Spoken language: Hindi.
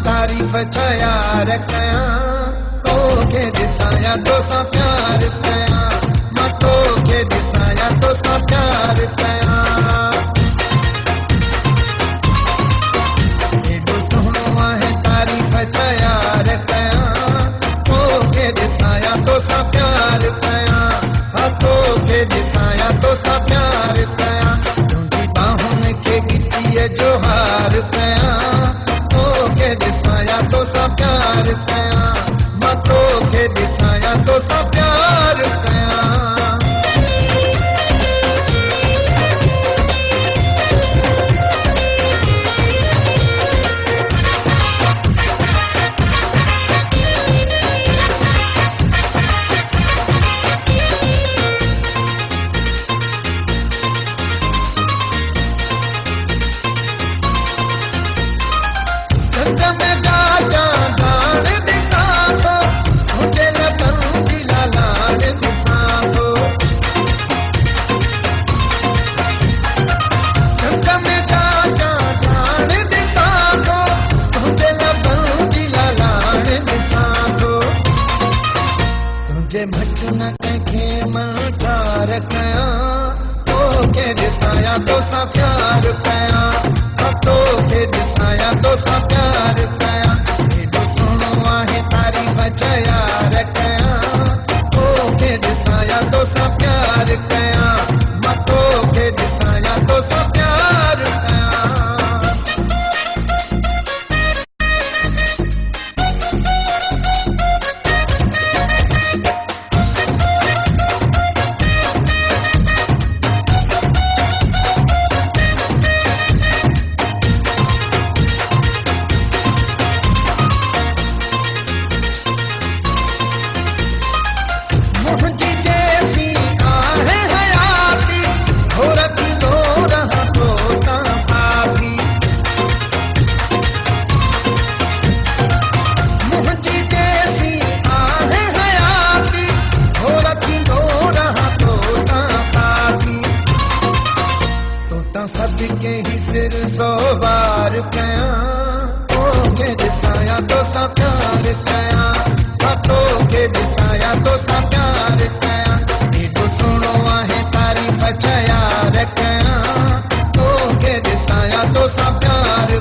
तारीफ़ छा यार कयां, तोखे ॾिसां या तोसां प्यार कयां, मां तोखे ॾिसां या तोसां प्यार कयां। एॾो सुहिणो आहे तारीफ़ छा यार कयां, तोखे ॾिसां या तोसां प्यार कयां, हा तोखे ॾिसां या तोसां प्यार कयां। तुंहिंजी बाहुनि खे ॻिटीअ जो हार कयां, तोखे ॾिसां या तोसां प्यार कयां, मां तोखे ॾिसां या तोसां प्यार कयां। भट न कंहिंखे मलकार कयां, तोखे ॾिसां या तोसां प्यार कयां, तोखे ॾिसां या तोसां प्यार कयां। एॾो सुहिणो आहे तारीफ़ छा यार कयां, तोखे ॾिसां या तोसां प्यार कयां, मां तोखे ॾिसां या तोसां प्यार कयां। मुंहिंजी जैसी आहे हयाती, घोरती थो रहां तो तां साथी। मुंहिंजी जैसी आहे हयाती, घोरती थो रहां तो तां साथी। तो तां सदके ही सिर सौ बार कयां, तोखे ॾिसां या तोसां प्यार कयां, तोखे ॾिसां या तोसां प्यार कयां। एॾो सुहिणो आहे तारीफ़ छा यार कयां, तोखे ॾिसां या तोसां प्यार